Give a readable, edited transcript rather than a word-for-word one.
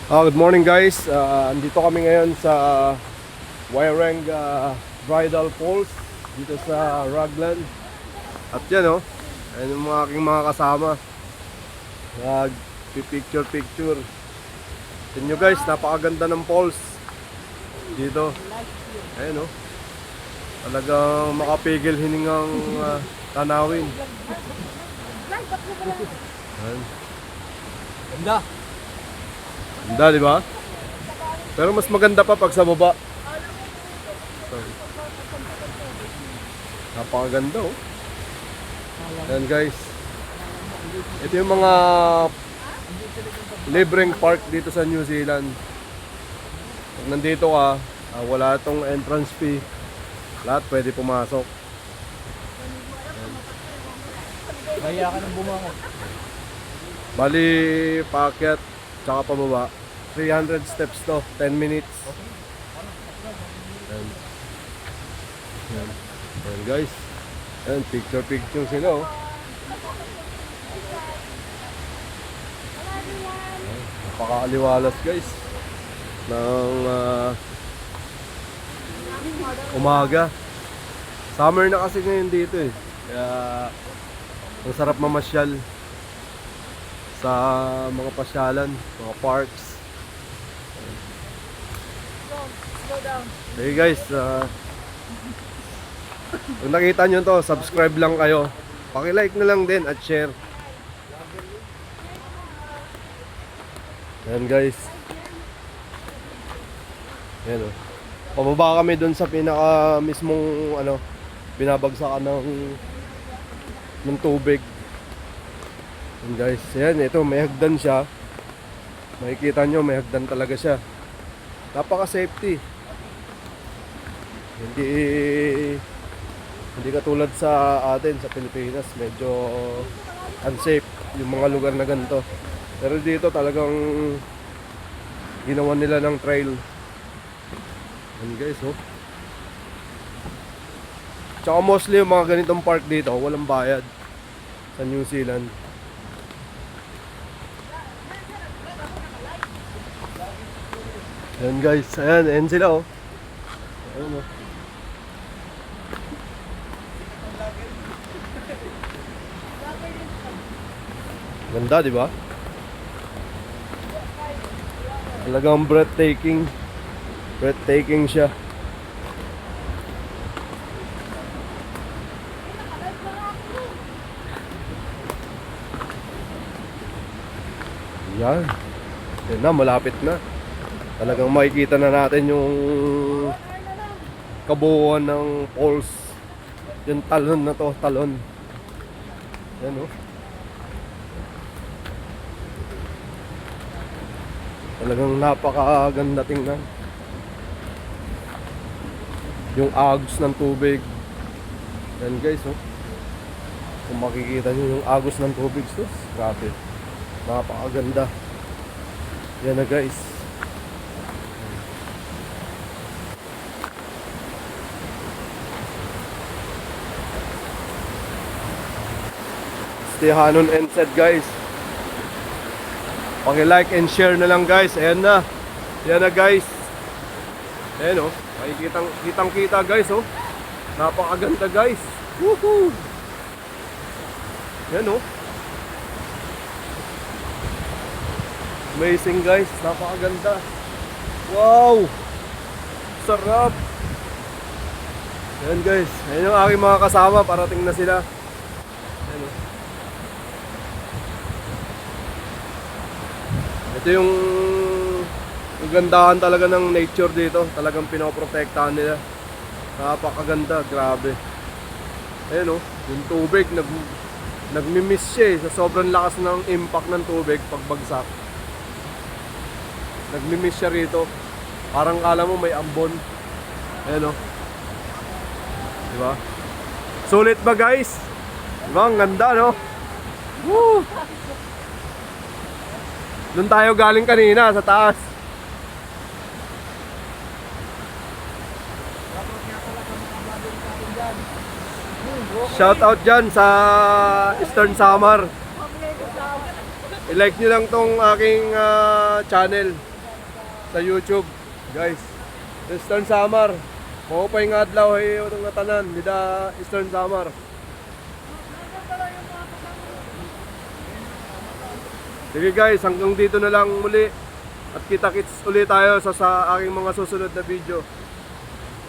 Good morning guys. Andito kami ngayon sa Waireng Bridal Falls dito sa Raglan. At yan ayan yung mga aking mga kasama. Picture. Tingnan nyo guys, napakaganda ng falls dito. Ayan talagang makapigil hiningang tanawin. Ayan. Ganda. Ganda, di ba? Pero mas maganda pa pag sa baba. Napakaganda Ayan guys. Ito yung mga libreng park dito sa New Zealand. Pag nandito ka, wala itong entrance fee. Lahat pwede pumasok. Kaya ka nang bumangon. Bali, paakyat tsaka pababa. 300 steps to, 10 minutes. Ayan. Ayan guys. Ayan, picture sila Ayan, napakaaliwalas guys ng umaga. Summer na kasi ngayon dito kaya ang sarap mamasyal sa mga pasyalan, mga parks. Slow down. Hey guys, kung nakita nyo to, subscribe lang kayo. Paki-like na lang din at share. Ayan guys. Ayan pababa kami dun sa pinaka mismong binabagsakan ng tubig. Ayan guys, ayan, ito may hagdan siya. Makikita nyo, may hagdan talaga siya. Napaka-safety. Hindi katulad sa atin sa Pilipinas, medyo unsafe yung mga lugar na ganito. Pero dito talagang ginawa nila ng trail. Ayan guys, Tsaka mostly yung mga ganitong park dito, walang bayad sa New Zealand. Ayan guys, ayan sila Ayan Ganda, di ba? Talagang breathtaking siya. Yan. Yan na, malapit na. Talagang makikita na natin yung kabuuan ng falls. Yung talon na to, talon. Yan Talagang napakaganda tingnan. Yung agos ng tubig. Yan guys Kung makikita nyo yung agos ng tubig, grabe. Napakaganda. Yan na guys. Stay Hanon NZ guys. Paki-like and share na lang guys. Ayan na. Ayan na guys. Ayan Kitang-kita guys Napakaganda guys. Woohoo! Ayan Amazing guys. Napakaganda. Wow! Sarap. Ayan guys. Ayan yung aking mga kasama. Parating na sila. Ayan Ito yung gandahan talaga ng nature dito. Talagang pinoprotektahan nila. Napakaganda, grabe. Ayan yung tubig nagmi-miss siya sa sobrang lakas ng impact ng tubig pagbagsak. Nagmi-miss siya rito. Parang kala mo may ambon. Ayan Diba? Sulit ba guys? Diba? Ang ganda Woo! Doon tayo galing kanina sa taas. Shout out dyan sa Eastern Samar. I-like nyo lang tong aking channel. sa YouTube, guys. Eastern Samar. Mo pa yung adlaw ay utong natanan nida Eastern Samar. Sige guys, hanggang dito na lang muli. At kita-kits ulit tayo sa aking mga susunod na video.